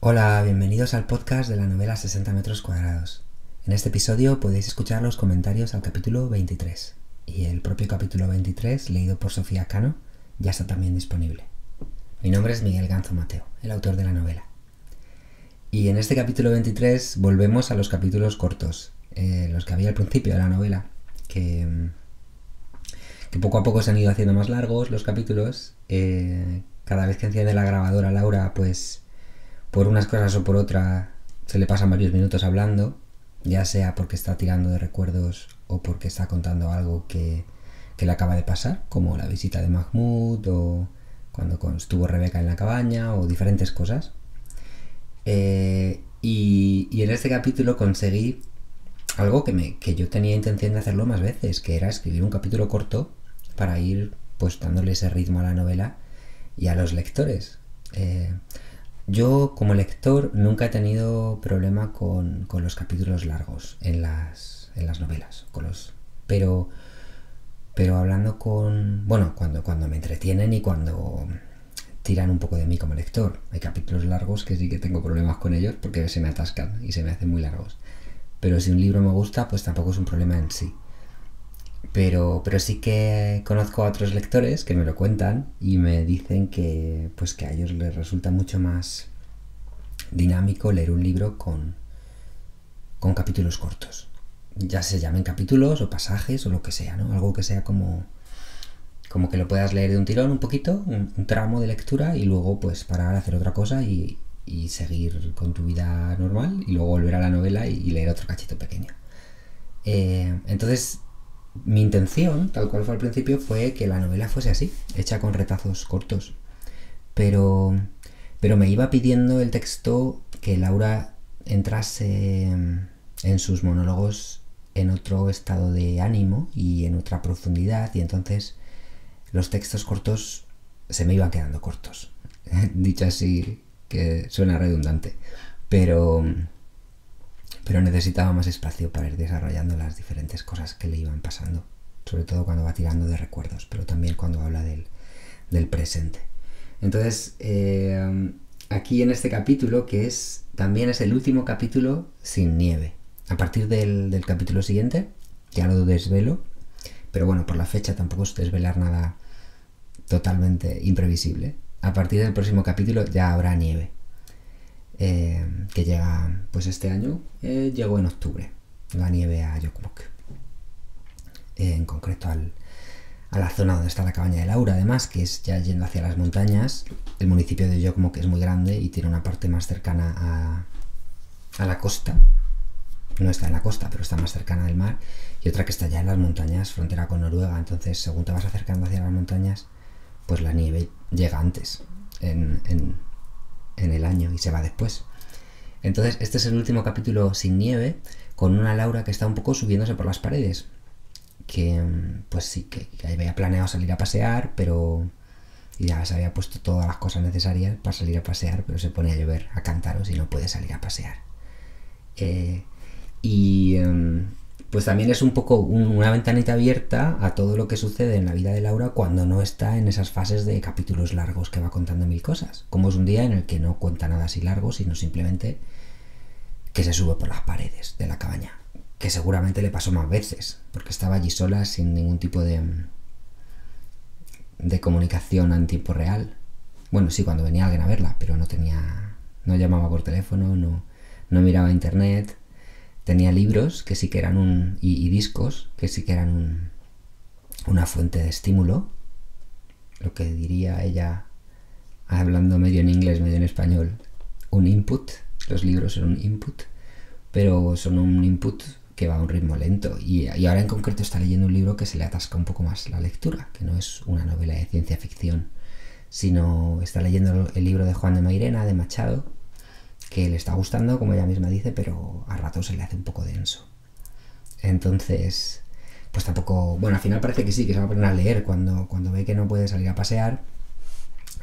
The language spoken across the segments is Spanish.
Hola, bienvenidos al podcast de la novela 60 metros cuadrados. En este episodio podéis escuchar los comentarios al capítulo 23 y el propio capítulo 23, leído por Sofía Cano, ya está también disponible. Mi nombre es Miguel Ganzo Mateo, el autor de la novela. Y en este capítulo 23 volvemos a los capítulos cortos, los que había al principio de la novela, que poco a poco se han ido haciendo más largos los capítulos. Cada vez que enciende la grabadora Laura, pues por unas cosas o por otra se le pasan varios minutos hablando, ya sea porque está tirando de recuerdos o porque está contando algo que le acaba de pasar, como la visita de Mahmoud o cuando estuvo Rebeca en la cabaña o diferentes cosas. Y en este capítulo conseguí algo que yo tenía intención de hacerlo más veces, que era escribir un capítulo corto para ir pues dándole ese ritmo a la novela y a los lectores. Yo como lector nunca he tenido problema con los capítulos largos en las novelas, pero hablando con... Bueno, cuando me entretienen y cuando tiran un poco de mí como lector. Hay capítulos largos que sí que tengo problemas con ellos porque se me atascan y se me hacen muy largos. Pero si un libro me gusta, pues tampoco es un problema en sí. Pero sí que conozco a otros lectores que me lo cuentan y me dicen que a ellos les resulta mucho más dinámico leer un libro con capítulos cortos. Ya se llamen capítulos o pasajes o lo que sea, ¿no? Algo que sea como que lo puedas leer de un tirón un poquito, un tramo de lectura y luego pues parar a hacer otra cosa y seguir con tu vida normal y luego volver a la novela y leer otro cachito pequeño. Entonces mi intención, tal cual fue al principio, fue que la novela fuese así, hecha con retazos cortos. Pero me iba pidiendo el texto que Laura entrase en sus monólogos en otro estado de ánimo y en otra profundidad, y entonces los textos cortos se me iban quedando cortos. Dicho así, que suena redundante, pero necesitaba más espacio para ir desarrollando las diferentes cosas que le iban pasando, sobre todo cuando va tirando de recuerdos, pero también cuando habla del presente. Entonces, aquí en este capítulo, que también es el último capítulo sin nieve, a partir del capítulo siguiente, ya lo desvelo, pero bueno, por la fecha tampoco es desvelar nada totalmente imprevisible. A partir del próximo capítulo ya habrá nieve, que llega pues este año, llegó en octubre la nieve a Jokkmokk, en concreto a la zona donde está la cabaña de Laura, además, que es ya yendo hacia las montañas. El municipio de Jokkmokk es muy grande y tiene una parte más cercana a la costa. No está en la costa, pero está más cercana del mar, y otra que está ya en las montañas, frontera con Noruega. Entonces, según te vas acercando hacia las montañas, pues la nieve llega antes en el año y se va después. Entonces, este es el último capítulo sin nieve, con una Laura que está un poco subiéndose por las paredes, que pues sí, que había planeado salir a pasear, pero ya se había puesto todas las cosas necesarias para salir a pasear, pero se pone a llover a cántaros y no puede salir a pasear. Pues también es un poco una ventanita abierta a todo lo que sucede en la vida de Laura cuando no está en esas fases de capítulos largos que va contando mil cosas, como es un día en el que no cuenta nada así largo, sino simplemente que se sube por las paredes de la cabaña, que seguramente le pasó más veces, porque estaba allí sola sin ningún tipo de comunicación en tiempo real. Bueno, sí, cuando venía alguien a verla, pero no llamaba por teléfono, no miraba internet. Tenía libros que sí que eran y discos que sí que eran una fuente de estímulo, lo que diría ella, hablando medio en inglés, medio en español, un input. Los libros son un input, pero son un input que va a un ritmo lento, y ahora en concreto está leyendo un libro que se le atasca un poco más la lectura, que no es una novela de ciencia ficción, sino está leyendo el libro de Juan de Mairena, de Machado, que le está gustando, como ella misma dice, pero a ratos se le hace un poco denso. Entonces, pues tampoco... Bueno, al final parece que sí, que se va a poner a leer cuando ve que no puede salir a pasear,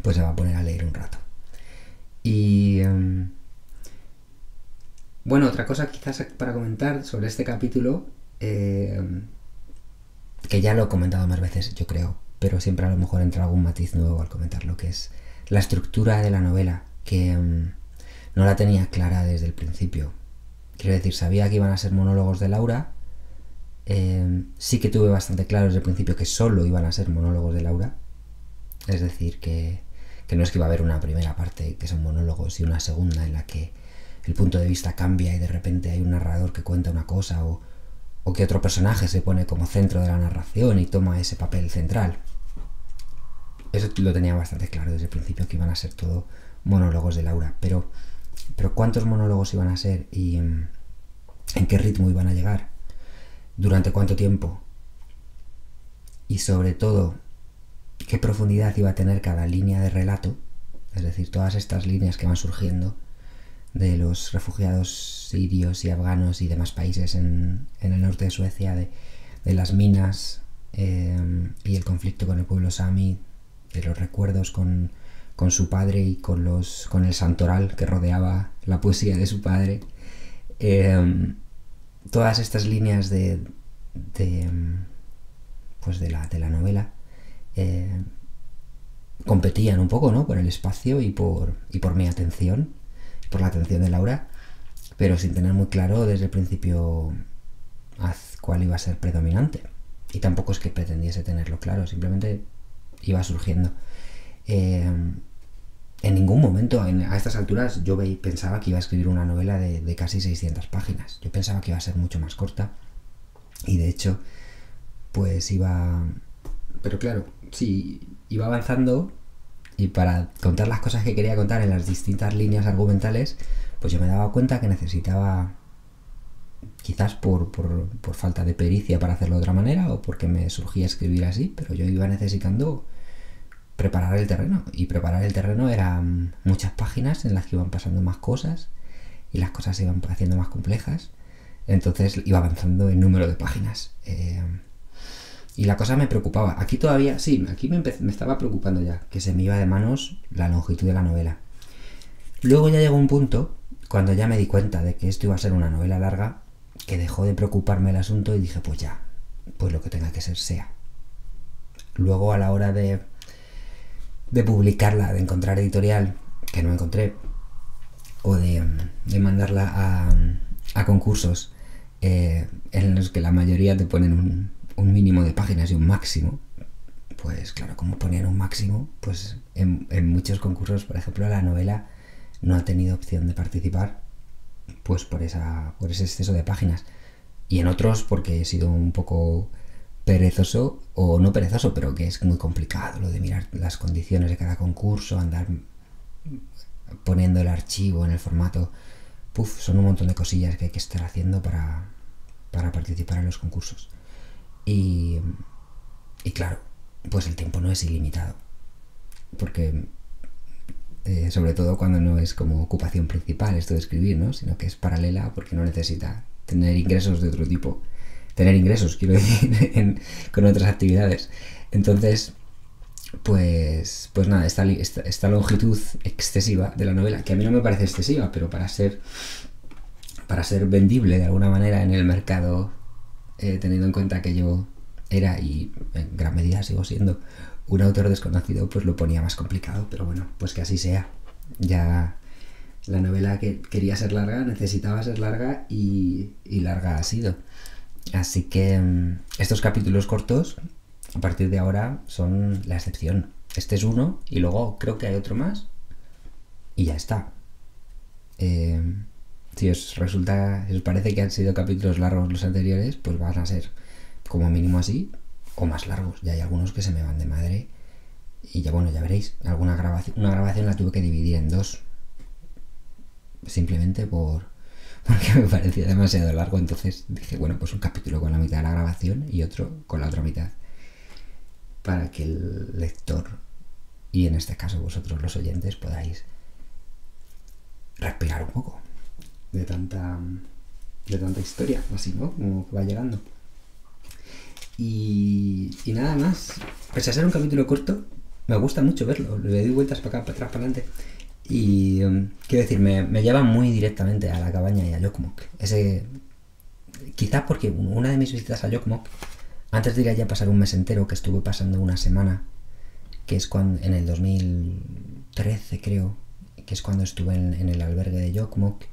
pues se va a poner a leer un rato. Y... bueno, otra cosa quizás para comentar sobre este capítulo, que ya lo he comentado más veces, yo creo, pero siempre a lo mejor entra algún matiz nuevo al comentarlo, que es la estructura de la novela, que no la tenía clara desde el principio. Quiero decir, sabía que iban a ser monólogos de Laura. Sí que tuve bastante claro desde el principio que solo iban a ser monólogos de Laura. Es decir, que no es que iba a haber una primera parte que son monólogos y una segunda en la que el punto de vista cambia y de repente hay un narrador que cuenta una cosa, o que otro personaje se pone como centro de la narración y toma ese papel central. Eso lo tenía bastante claro desde el principio, que iban a ser todo monólogos de Laura. Pero ¿cuántos monólogos iban a ser y en qué ritmo iban a llegar? ¿Durante cuánto tiempo? Y sobre todo, ¿qué profundidad iba a tener cada línea de relato? Es decir, todas estas líneas que van surgiendo de los refugiados sirios y afganos y demás países en el norte de Suecia, de las minas y el conflicto con el pueblo sami, de los recuerdos con su padre y con el santoral que rodeaba la poesía de su padre. Todas estas líneas de la novela competían un poco, ¿no?, por el espacio y por mi atención, por la atención de Laura, pero sin tener muy claro desde el principio cuál iba a ser predominante. Y tampoco es que pretendiese tenerlo claro, simplemente iba surgiendo. En ningún momento, a estas alturas, yo pensaba que iba a escribir una novela de casi 600 páginas. Yo pensaba que iba a ser mucho más corta. Y de hecho, pues iba... Pero claro, sí, iba avanzando, y para contar las cosas que quería contar en las distintas líneas argumentales, pues yo me daba cuenta que necesitaba, quizás por falta de pericia para hacerlo de otra manera, o porque me surgía escribir así, pero yo iba necesitando preparar el terreno, y preparar el terreno eran muchas páginas en las que iban pasando más cosas y las cosas se iban haciendo más complejas. Entonces iba avanzando en número de páginas, y la cosa me preocupaba. Aquí todavía, sí, aquí me estaba preocupando ya, que se me iba de manos la longitud de la novela. Luego ya llegó un punto, cuando ya me di cuenta de que esto iba a ser una novela larga, que dejó de preocuparme el asunto y dije, pues ya, pues lo que tenga que ser sea. Luego, a la hora de publicarla, de encontrar editorial, que no encontré, o de mandarla a concursos en los que la mayoría te ponen un mínimo de páginas y un máximo, pues claro, como ponían un máximo, pues en muchos concursos, por ejemplo, la novela no ha tenido opción de participar, pues por ese exceso de páginas. Y en otros porque he sido un poco perezoso, o no perezoso, pero que es muy complicado lo de mirar las condiciones de cada concurso, andar poniendo el archivo en el formato. Son un montón de cosillas que hay que estar haciendo para participar en los concursos. Y claro, pues el tiempo no es ilimitado, porque sobre todo cuando no es como ocupación principal esto de escribir, ¿no?, sino que es paralela, porque no necesita tener ingresos de otro tipo. Tener ingresos, quiero decir, con otras actividades. Entonces, pues nada, esta longitud excesiva de la novela, que a mí no me parece excesiva, pero para ser vendible de alguna manera en el mercado, teniendo en cuenta que yo era, y en gran medida sigo siendo, un autor desconocido, pues lo ponía más complicado. Pero bueno, pues que así sea. Ya la novela que quería ser larga necesitaba ser larga, y larga ha sido. Así que estos capítulos cortos, a partir de ahora, son la excepción. Este es uno, y luego creo que hay otro más, y ya está. Si os parece que han sido capítulos largos los anteriores, pues van a ser como mínimo así, o más largos. Ya hay algunos que se me van de madre, y ya veréis. Una grabación la tuve que dividir en dos, simplemente porque me parecía demasiado largo. Entonces dije, bueno, pues un capítulo con la mitad de la grabación y otro con la otra mitad, para que el lector, y en este caso vosotros los oyentes, podáis respirar un poco de tanta historia, así, ¿no?, como va llegando. Y nada más. Pese a ser un capítulo corto, me gusta mucho verlo. Le doy vueltas para acá, para atrás, para adelante. Y quiero decir, me lleva muy directamente a la cabaña y a Jokkmokk. Quizás porque una de mis visitas a Jokkmokk, antes de ir allá a pasar un mes entero, que estuve pasando una semana, que es cuando en el 2013 creo, que es cuando estuve en el albergue de Jokkmokk,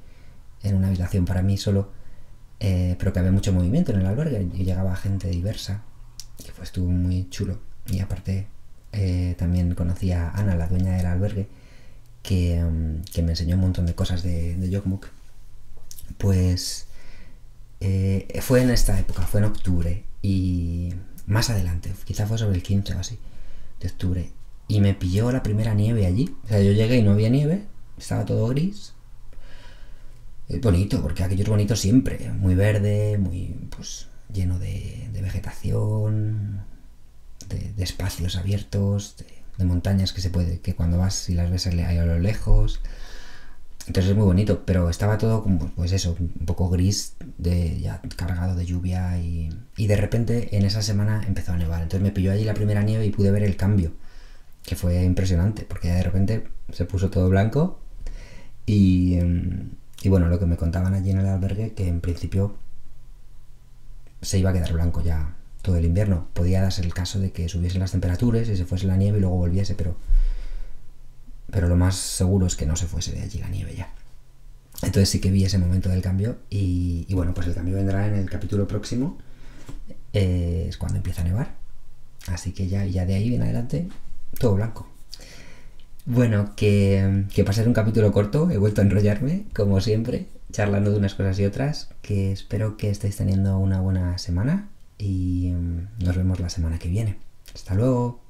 en una habitación para mí solo, pero que había mucho movimiento en el albergue y llegaba gente diversa, que estuvo muy chulo. Y aparte también conocí a Ana, la dueña del albergue, que me enseñó un montón de cosas de Jokkmokk. Pues fue en esta época, fue en octubre, y más adelante, quizá fue sobre el 15 o así de octubre, y me pilló la primera nieve allí. O sea, yo llegué y no había nieve, estaba todo gris. Es bonito, porque aquello es bonito siempre, muy verde, muy pues lleno de vegetación, de espacios abiertos, de montañas que cuando vas y las ves ahí a lo lejos. Entonces es muy bonito, pero estaba todo como, pues eso, un poco gris, ya cargado de lluvia, y de repente en esa semana empezó a nevar. Entonces me pilló allí la primera nieve y pude ver el cambio, que fue impresionante, porque ya de repente se puso todo blanco y bueno, lo que me contaban allí en el albergue, que en principio se iba a quedar blanco ya todo el invierno. Podía darse el caso de que subiesen las temperaturas y se fuese la nieve y luego volviese, pero lo más seguro es que no se fuese de allí la nieve ya. Entonces sí que vi ese momento del cambio y bueno, pues el cambio vendrá en el capítulo próximo, es cuando empieza a nevar. Así que ya de ahí en adelante todo blanco. Bueno, que para ser un capítulo corto he vuelto a enrollarme, como siempre, charlando de unas cosas y otras, que espero que estéis teniendo una buena semana y nos vemos la semana que viene. Hasta luego.